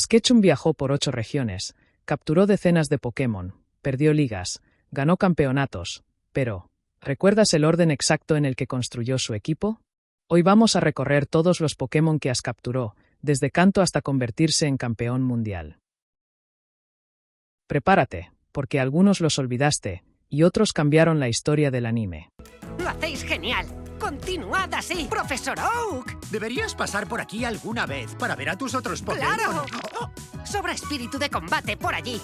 Ketchum viajó por 8 regiones, capturó decenas de Pokémon, perdió ligas, ganó campeonatos, pero ¿recuerdas el orden exacto en el que construyó su equipo? Hoy vamos a recorrer todos los Pokémon que capturó, desde Kanto hasta convertirse en campeón mundial. Prepárate, porque algunos los olvidaste, y otros cambiaron la historia del anime. ¡Lo hacéis genial! ¡Continuad así, Profesor Oak! Deberías pasar por aquí alguna vez para ver a tus otros Pokémon. ¡Claro! Sobra espíritu de combate por allí.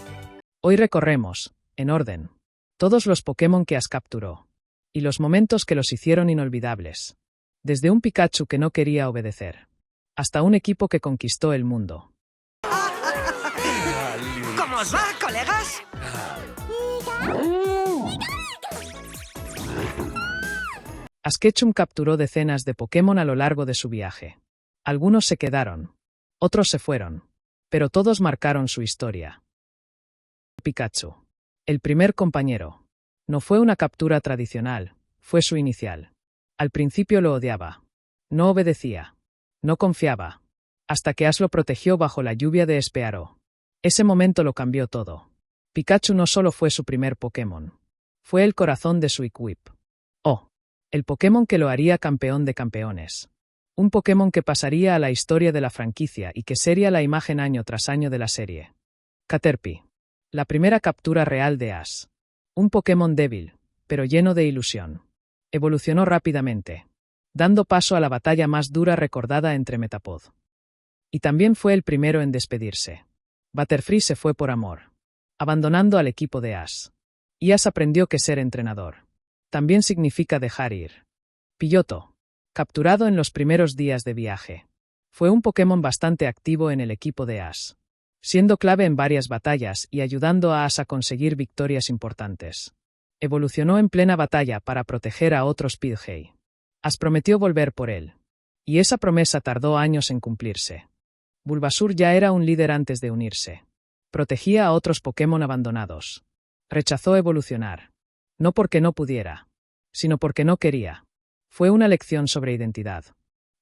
Hoy recorremos, en orden, todos los Pokémon que capturó, y los momentos que los hicieron inolvidables. Desde un Pikachu que no quería obedecer, hasta un equipo que conquistó el mundo. ¿Cómo os va, colegas? Ketchum capturó decenas de Pokémon a lo largo de su viaje. Algunos se quedaron, otros se fueron, pero todos marcaron su historia. Pikachu, el primer compañero. No fue una captura tradicional, fue su inicial. Al principio lo odiaba. No obedecía. No confiaba. Hasta que Ash lo protegió bajo la lluvia de Espearo. Ese momento lo cambió todo. Pikachu no solo fue su primer Pokémon. Fue el corazón de su equipo. Oh, el Pokémon que lo haría campeón de campeones. Un Pokémon que pasaría a la historia de la franquicia y que sería la imagen año tras año de la serie. Caterpie. La primera captura real de Ash. Un Pokémon débil, pero lleno de ilusión. Evolucionó rápidamente, dando paso a la batalla más dura recordada entre Metapod. Y también fue el primero en despedirse. Butterfree se fue por amor, abandonando al equipo de Ash. Y Ash aprendió que ser entrenador también significa dejar ir. Pidgeotto, capturado en los primeros días de viaje. Fue un Pokémon bastante activo en el equipo de Ash, siendo clave en varias batallas y ayudando a Ash a conseguir victorias importantes. Evolucionó en plena batalla para proteger a otros Pidgey. Ash prometió volver por él. Y esa promesa tardó años en cumplirse. Bulbasaur ya era un líder antes de unirse. Protegía a otros Pokémon abandonados. Rechazó evolucionar. No porque no pudiera, sino porque no quería. Fue una lección sobre identidad.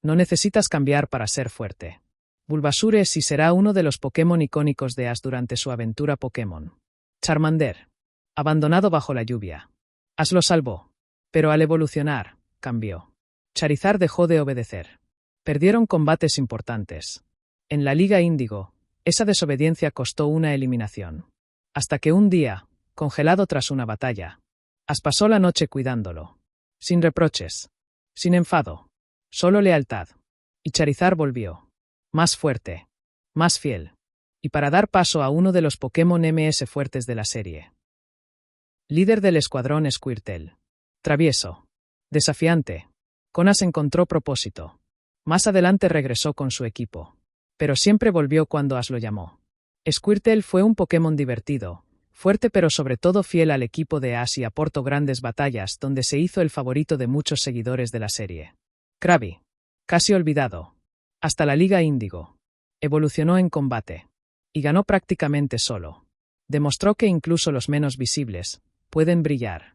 No necesitas cambiar para ser fuerte. Bulbasaur es y será uno de los Pokémon icónicos de Ash durante su aventura Pokémon. Charmander. Abandonado bajo la lluvia. Ash lo salvó. Pero al evolucionar, cambió. Charizard dejó de obedecer. Perdieron combates importantes. En la Liga Índigo, esa desobediencia costó una eliminación. Hasta que un día, congelado tras una batalla, Ash pasó la noche cuidándolo. Sin reproches. Sin enfado. Solo lealtad. Y Charizard volvió. Más fuerte. Más fiel. Y para dar paso a uno de los Pokémon MS fuertes de la serie. Líder del escuadrón Squirtle. Travieso. Desafiante. Con Ash encontró propósito. Más adelante regresó con su equipo. Pero siempre volvió cuando Ash lo llamó. Squirtle fue un Pokémon divertido, fuerte pero sobre todo fiel al equipo de Ash y aportó grandes batallas donde se hizo el favorito de muchos seguidores de la serie. Krabby. Casi olvidado. Hasta la Liga Índigo. Evolucionó en combate. Y ganó prácticamente solo. Demostró que incluso los menos visibles pueden brillar.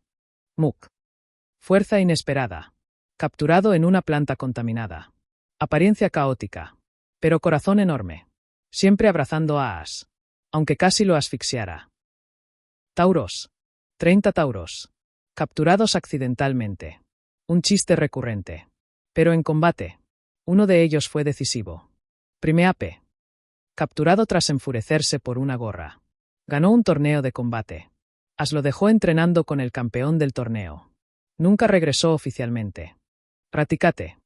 Muk. Fuerza inesperada. Capturado en una planta contaminada. Apariencia caótica. Pero corazón enorme. Siempre abrazando a Ash. Aunque casi lo asfixiara. Tauros. 30 Tauros. Capturados accidentalmente. Un chiste recurrente. Pero en combate, uno de ellos fue decisivo. Primeape. Capturado tras enfurecerse por una gorra. Ganó un torneo de combate. Ash lo dejó entrenando con el campeón del torneo. Nunca regresó oficialmente. Raticate.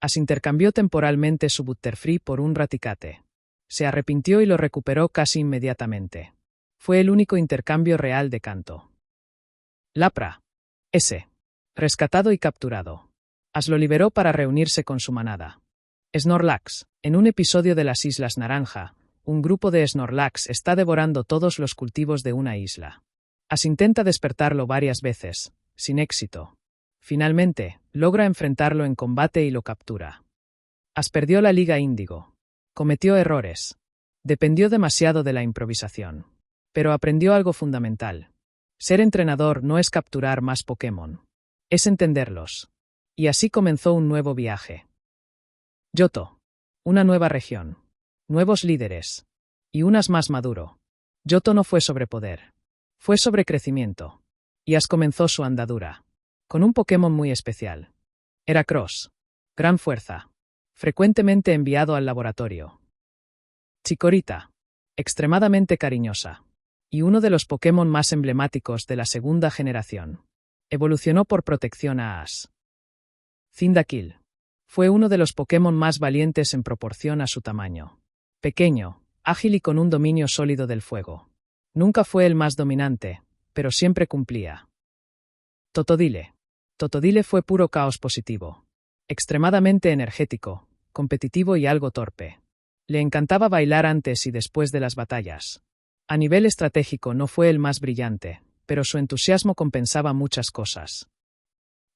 Ash intercambió temporalmente su Butterfree por un Raticate. Se arrepintió y lo recuperó casi inmediatamente. Fue el único intercambio real de Kanto. Lapra. S. Rescatado y capturado. Ash lo liberó para reunirse con su manada. Snorlax. En un episodio de las Islas Naranja, un grupo de Snorlax está devorando todos los cultivos de una isla. Ash intenta despertarlo varias veces, sin éxito. Finalmente, logra enfrentarlo en combate y lo captura. Ash perdió la Liga Índigo. Cometió errores. Dependió demasiado de la improvisación. Pero aprendió algo fundamental. Ser entrenador no es capturar más Pokémon. Es entenderlos. Y así comenzó un nuevo viaje. Johto. Una nueva región. nuevos líderes. Y unas más maduro. Yoto no fue sobre poder. Fue sobre crecimiento. Y Ash comenzó su andadura. Con un Pokémon muy especial. Era Cross. Gran fuerza. Frecuentemente enviado al laboratorio. Chikorita. Extremadamente cariñosa. Y uno de los Pokémon más emblemáticos de la segunda generación. Evolucionó por protección a Ash. Cyndaquil. Fue uno de los Pokémon más valientes en proporción a su tamaño. Pequeño, ágil y con un dominio sólido del fuego. Nunca fue el más dominante, pero siempre cumplía. Totodile. Totodile fue puro caos positivo. Extremadamente energético, competitivo y algo torpe. Le encantaba bailar antes y después de las batallas. A nivel estratégico no fue el más brillante, pero su entusiasmo compensaba muchas cosas.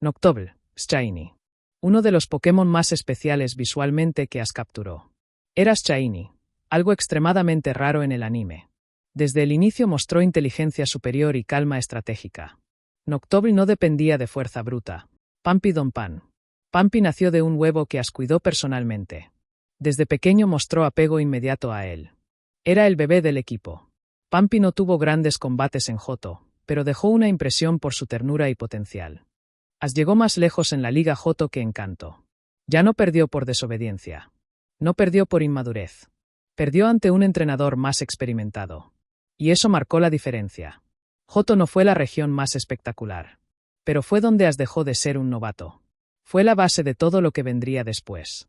Noctowl, Shiny. Uno de los Pokémon más especiales visualmente que Ash capturó. Era Shiny, algo extremadamente raro en el anime. Desde el inicio mostró inteligencia superior y calma estratégica. Noctowl no dependía de fuerza bruta. Pampi Donphan. Pampi nació de un huevo que Ash cuidó personalmente. Desde pequeño mostró apego inmediato a él. Era el bebé del equipo. Pampi no tuvo grandes combates en Johto, pero dejó una impresión por su ternura y potencial. Ash llegó más lejos en la Liga Johto que en Kanto. Ya no perdió por desobediencia. No perdió por inmadurez. Perdió ante un entrenador más experimentado. Y eso marcó la diferencia. Johto no fue la región más espectacular. Pero fue donde Ash dejó de ser un novato. Fue la base de todo lo que vendría después.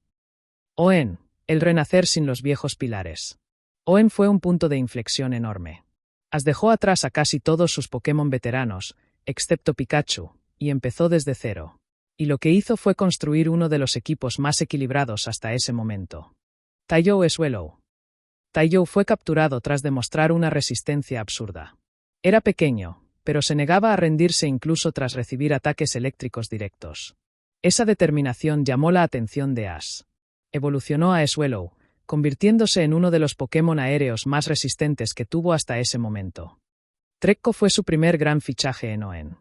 Hoenn, el renacer sin los viejos pilares. Hoenn fue un punto de inflexión enorme. Ash dejó atrás a casi todos sus Pokémon veteranos, excepto Pikachu, y empezó desde cero. Y lo que hizo fue construir uno de los equipos más equilibrados hasta ese momento. Taiyou Swallow. Taiyou fue capturado tras demostrar una resistencia absurda. Era pequeño, pero se negaba a rendirse incluso tras recibir ataques eléctricos directos. Esa determinación llamó la atención de Ash. Evolucionó a Swallow, convirtiéndose en uno de los Pokémon aéreos más resistentes que tuvo hasta ese momento. Trekko fue su primer gran fichaje en Hoenn.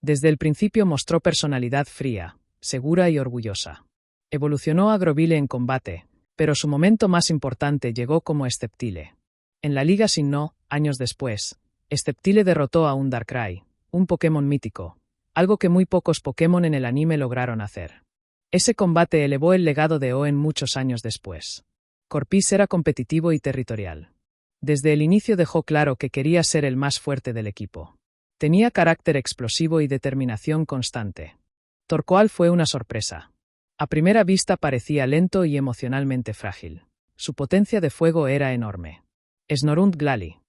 Desde el principio mostró personalidad fría, segura y orgullosa. Evolucionó a Grovyle en combate, pero su momento más importante llegó como Sceptile. En la Liga Sinnoh, años después, Sceptile derrotó a un Darkrai, un Pokémon mítico, algo que muy pocos Pokémon en el anime lograron hacer. Ese combate elevó el legado de Hoenn muchos años después. Corpus era competitivo y territorial. Desde el inicio dejó claro que quería ser el más fuerte del equipo. Tenía carácter explosivo y determinación constante. Torkoal fue una sorpresa. A primera vista parecía lento y emocionalmente frágil. Su potencia de fuego era enorme. Snorunt Glalie.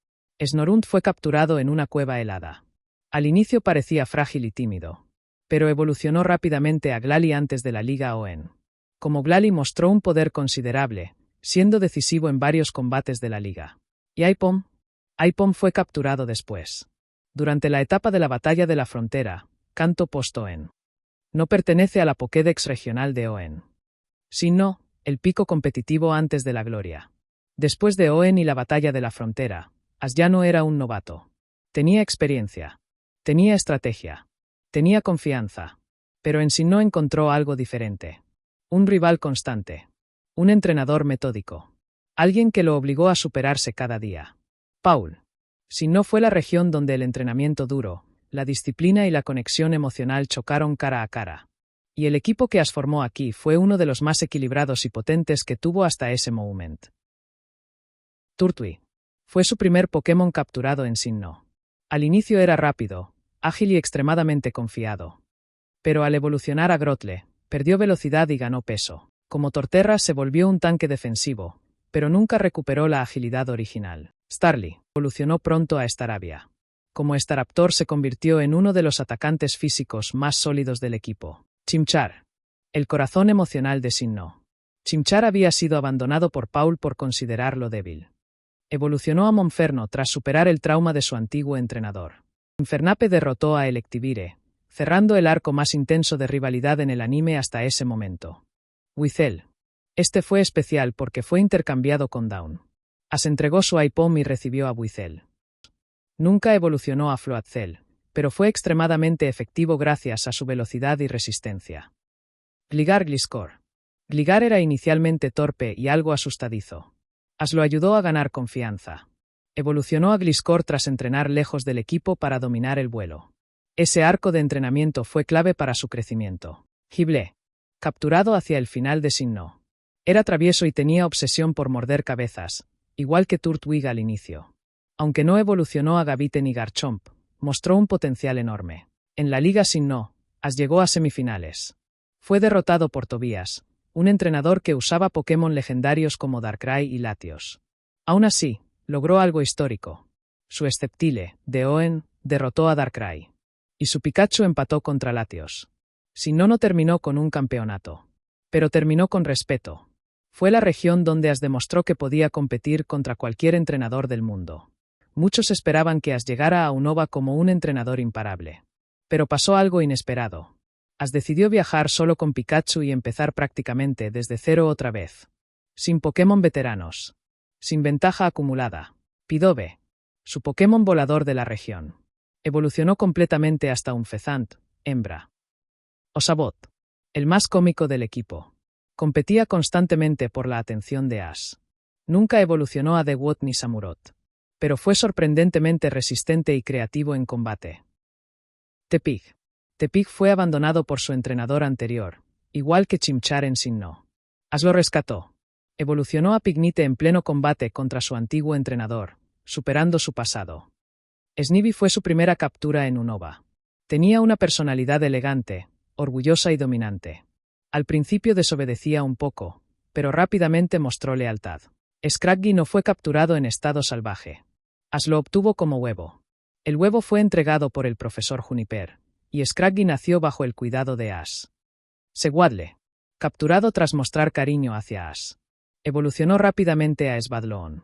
Snorunt fue capturado en una cueva helada. Al inicio parecía frágil y tímido. Pero evolucionó rápidamente a Glalie antes de la Liga Hoenn. Como Glalie mostró un poder considerable, siendo decisivo en varios combates de la Liga. ¿Y Aipom? Aipom fue capturado después. Durante la etapa de la Batalla de la Frontera, Kanto post-Hoenn. No pertenece a la Pokédex regional de Hoenn. Sinnoh, el pico competitivo antes de la gloria. Después de Hoenn y la Batalla de la Frontera, Ash ya no era un novato. Tenía experiencia. Tenía estrategia. Tenía confianza. Pero en Sinnoh encontró algo diferente. Un rival constante. Un entrenador metódico. Alguien que lo obligó a superarse cada día. Paul. Sinnoh fue la región donde el entrenamiento duro, la disciplina y la conexión emocional chocaron cara a cara. Y el equipo que Ash formó aquí fue uno de los más equilibrados y potentes que tuvo hasta ese momento. Turtwig. Fue su primer Pokémon capturado en Sinnoh. Al inicio era rápido, ágil y extremadamente confiado. Pero al evolucionar a Grotle, perdió velocidad y ganó peso. Como Torterra se volvió un tanque defensivo, pero nunca recuperó la agilidad original. Starly evolucionó pronto a Staravia. Como Staraptor se convirtió en uno de los atacantes físicos más sólidos del equipo. Chimchar. El corazón emocional de Sinnoh. Chimchar había sido abandonado por Paul por considerarlo débil. Evolucionó a Monferno tras superar el trauma de su antiguo entrenador. Infernape derrotó a Electivire, cerrando el arco más intenso de rivalidad en el anime hasta ese momento. Whistle. Este fue especial porque fue intercambiado con Dawn. Ash entregó su Aipom y recibió a Whistle. Nunca evolucionó a Floatzel, pero fue extremadamente efectivo gracias a su velocidad y resistencia. Gligar Gliscor. Gligar era inicialmente torpe y algo asustadizo. Ash lo ayudó a ganar confianza. Evolucionó a Gliscor tras entrenar lejos del equipo para dominar el vuelo. Ese arco de entrenamiento fue clave para su crecimiento. Gible, capturado hacia el final de Sinnoh. Era travieso y tenía obsesión por morder cabezas, igual que Turtwig al inicio. Aunque no evolucionó a Gavite ni Garchomp, mostró un potencial enorme. En la Liga Sinnoh, Ash llegó a semifinales. Fue derrotado por Tobias, un entrenador que usaba Pokémon legendarios como Darkrai y Latios. Aún así, logró algo histórico. Su Sceptile, de Hoenn, derrotó a Darkrai. Y su Pikachu empató contra Latios. Sinnoh no terminó con un campeonato. Pero terminó con respeto. Fue la región donde Ash demostró que podía competir contra cualquier entrenador del mundo. Muchos esperaban que Ash llegara a Unova como un entrenador imparable. Pero pasó algo inesperado. Ash decidió viajar solo con Pikachu y empezar prácticamente desde cero otra vez. Sin Pokémon veteranos. Sin ventaja acumulada. Pidove, su Pokémon volador de la región, evolucionó completamente hasta un Fezant, hembra. Osabot, el más cómico del equipo. Competía constantemente por la atención de Ash. Nunca evolucionó a Dewott ni Samurott. Pero fue sorprendentemente resistente y creativo en combate. Tepig. Tepig fue abandonado por su entrenador anterior, igual que Chimchar en Sinnoh. Ash lo rescató. Evolucionó a Pignite en pleno combate contra su antiguo entrenador, superando su pasado. Snivy fue su primera captura en Unova. Tenía una personalidad elegante, orgullosa y dominante. Al principio desobedecía un poco, pero rápidamente mostró lealtad. Scraggy no fue capturado en estado salvaje. Ash lo obtuvo como huevo. El huevo fue entregado por el profesor Juniper, y Scraggy nació bajo el cuidado de Ash. Sewaddle, capturado tras mostrar cariño hacia Ash. Evolucionó rápidamente a Svadloon.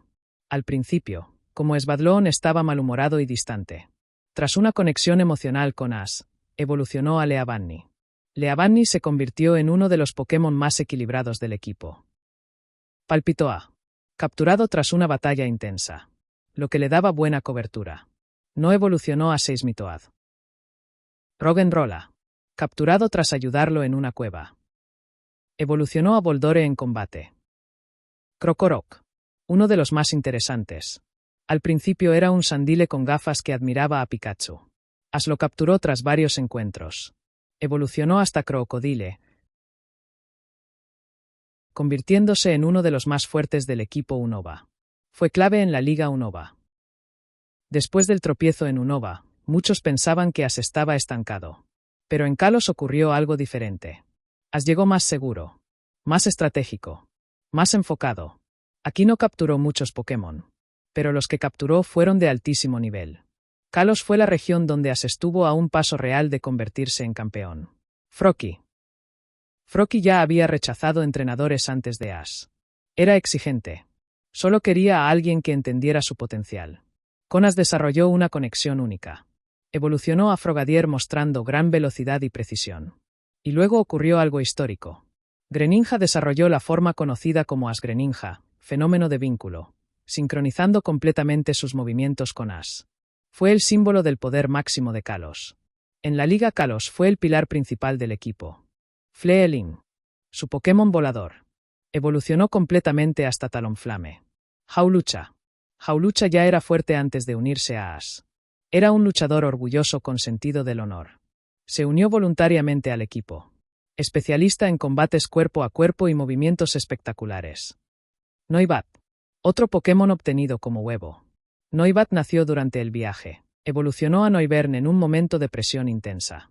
Al principio, como Svadloon estaba malhumorado y distante. Tras una conexión emocional con Ash, evolucionó a Leavanny. Leavanny se convirtió en uno de los Pokémon más equilibrados del equipo. Palpitoa, capturado tras una batalla intensa, lo que le daba buena cobertura. No evolucionó a Seismitoad. Roggenrola, capturado tras ayudarlo en una cueva. Evolucionó a Boldore en combate. Krokorok, uno de los más interesantes. Al principio era un Sandile con gafas que admiraba a Pikachu. Ash lo capturó tras varios encuentros. Evolucionó hasta Crocodile, convirtiéndose en uno de los más fuertes del equipo Unova. Fue clave en la Liga Unova. Después del tropiezo en Unova, muchos pensaban que Ash estaba estancado. Pero en Kalos ocurrió algo diferente. Ash llegó más seguro, más estratégico, más enfocado. Aquí no capturó muchos Pokémon, pero los que capturó fueron de altísimo nivel. Kalos fue la región donde Ash estuvo a un paso real de convertirse en campeón. Froakie. Froakie ya había rechazado entrenadores antes de Ash. Era exigente. Solo quería a alguien que entendiera su potencial. Con Ash desarrolló una conexión única. Evolucionó a Frogadier mostrando gran velocidad y precisión. Y luego ocurrió algo histórico. Greninja desarrolló la forma conocida como Ash Greninja, fenómeno de vínculo, sincronizando completamente sus movimientos con Ash. Fue el símbolo del poder máximo de Kalos. En la Liga Kalos fue el pilar principal del equipo. Fleelin, su Pokémon volador, evolucionó completamente hasta Talonflame. Hawlucha. Hawlucha ya era fuerte antes de unirse a Ash. Era un luchador orgulloso con sentido del honor. Se unió voluntariamente al equipo. Especialista en combates cuerpo a cuerpo y movimientos espectaculares. Noibat. Otro Pokémon obtenido como huevo. Noibat nació durante el viaje. Evolucionó a Noivern en un momento de presión intensa.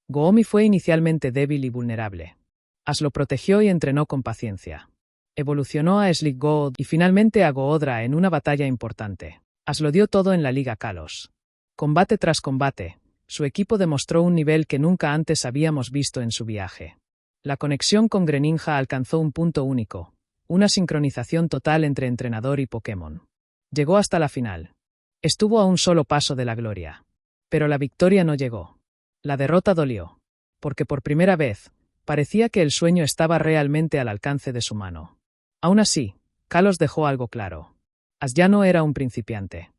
Goomy fue inicialmente débil y vulnerable. Ash lo protegió y entrenó con paciencia. Evolucionó a Sliggoo y finalmente a Goodra en una batalla importante. Ash lo dio todo en la Liga Kalos. Combate tras combate, su equipo demostró un nivel que nunca antes habíamos visto en su viaje. La conexión con Greninja alcanzó un punto único, una sincronización total entre entrenador y Pokémon. Llegó hasta la final. Estuvo a un solo paso de la gloria. Pero la victoria no llegó. La derrota dolió. Porque por primera vez, parecía que el sueño estaba realmente al alcance de su mano. Aún así, Kalos dejó algo claro. Ash ya no era un principiante.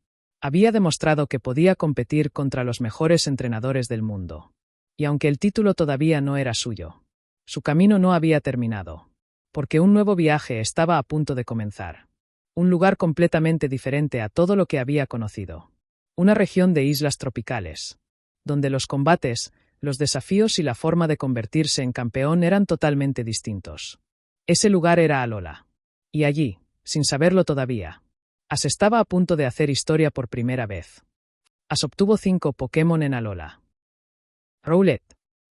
Había demostrado que podía competir contra los mejores entrenadores del mundo. Y aunque el título todavía no era suyo, su camino no había terminado. Porque un nuevo viaje estaba a punto de comenzar. Un lugar completamente diferente a todo lo que había conocido. Una región de islas tropicales, donde los combates, los desafíos y la forma de convertirse en campeón eran totalmente distintos. Ese lugar era Alola. Y allí, sin saberlo todavía, Ash estaba a punto de hacer historia por primera vez. Ash obtuvo 5 Pokémon en Alola. Rowlet.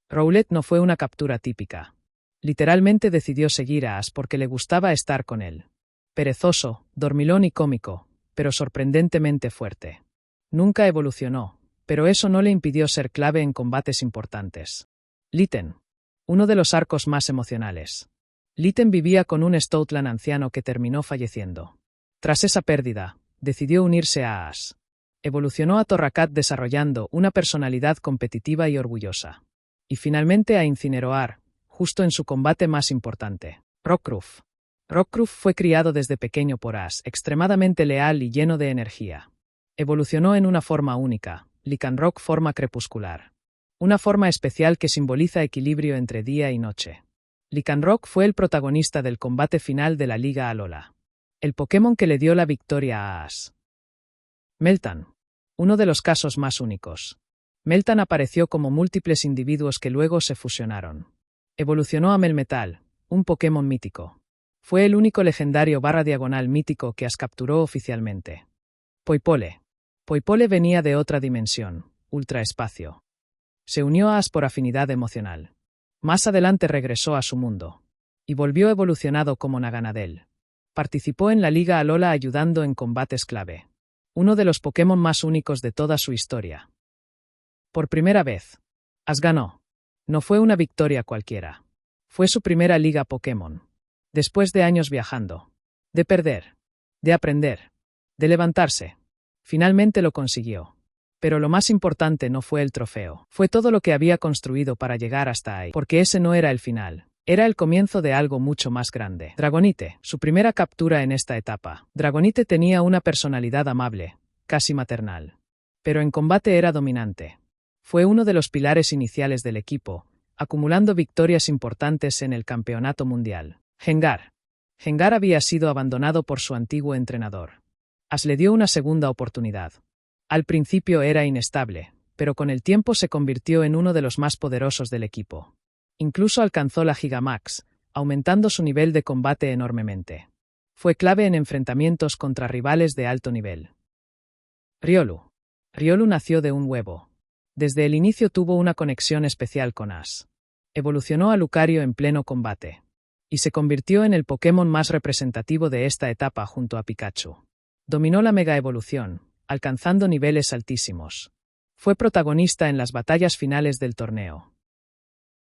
Rowlet no fue una captura típica. Literalmente decidió seguir a Ash porque le gustaba estar con él. Perezoso, dormilón y cómico, pero sorprendentemente fuerte. Nunca evolucionó, pero eso no le impidió ser clave en combates importantes. Litten. Uno de los arcos más emocionales. Litten vivía con un Stoutland anciano que terminó falleciendo. Tras esa pérdida, decidió unirse a Ash. Evolucionó a Torracat desarrollando una personalidad competitiva y orgullosa. Y finalmente a Incineroar, justo en su combate más importante. Rockruff. Rockruff fue criado desde pequeño por Ash, extremadamente leal y lleno de energía. Evolucionó en una forma única, Lycanroc forma crepuscular. Una forma especial que simboliza equilibrio entre día y noche. Lycanroc fue el protagonista del combate final de la Liga Alola. El Pokémon que le dio la victoria a Ash. Meltan. Uno de los casos más únicos. Meltan apareció como múltiples individuos que luego se fusionaron. Evolucionó a Melmetal, un Pokémon mítico. Fue el único legendario /diagonal mítico que Ash capturó oficialmente. Poipole. Poipole venía de otra dimensión, ultraespacio. Se unió a Ash por afinidad emocional. Más adelante regresó a su mundo. Y volvió evolucionado como Naganadel. Participó en la Liga Alola ayudando en combates clave. Uno de los Pokémon más únicos de toda su historia. Por primera vez, Ash ganó. No fue una victoria cualquiera. Fue su primera Liga Pokémon. Después de años viajando. De perder. De aprender. De levantarse. Finalmente lo consiguió. Pero lo más importante no fue el trofeo. Fue todo lo que había construido para llegar hasta ahí. Porque ese no era el final. Era el comienzo de algo mucho más grande. Dragonite, su primera captura en esta etapa. Dragonite tenía una personalidad amable, casi maternal. Pero en combate era dominante. Fue uno de los pilares iniciales del equipo, acumulando victorias importantes en el campeonato mundial. Gengar. Gengar había sido abandonado por su antiguo entrenador. Ash le dio una segunda oportunidad. Al principio era inestable, pero con el tiempo se convirtió en uno de los más poderosos del equipo. Incluso alcanzó la Gigamax, aumentando su nivel de combate enormemente. Fue clave en enfrentamientos contra rivales de alto nivel. Riolu. Riolu nació de un huevo. Desde el inicio tuvo una conexión especial con Ash. Evolucionó a Lucario en pleno combate. Y se convirtió en el Pokémon más representativo de esta etapa junto a Pikachu. Dominó la Mega Evolución, alcanzando niveles altísimos. Fue protagonista en las batallas finales del torneo.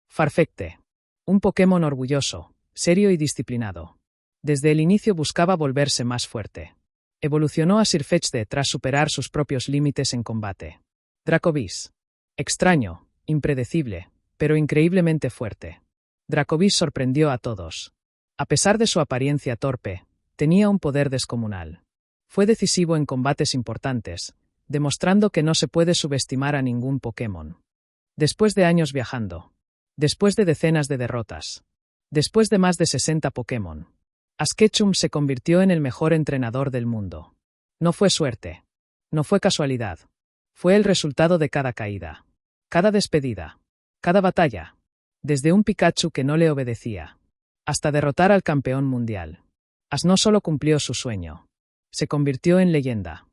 Farfetch'd. Un Pokémon orgulloso, serio y disciplinado. Desde el inicio buscaba volverse más fuerte. Evolucionó a Sirfetch'd tras superar sus propios límites en combate. Dracovish. Extraño, impredecible, pero increíblemente fuerte. Dracovish sorprendió a todos. A pesar de su apariencia torpe, tenía un poder descomunal. Fue decisivo en combates importantes, demostrando que no se puede subestimar a ningún Pokémon. Después de años viajando. Después de decenas de derrotas. Después de más de 60 Pokémon. Ash Ketchum se convirtió en el mejor entrenador del mundo. No fue suerte. No fue casualidad. Fue el resultado de cada caída. Cada despedida. Cada batalla. Desde un Pikachu que no le obedecía. Hasta derrotar al campeón mundial. Ash no solo cumplió su sueño. Se convirtió en leyenda.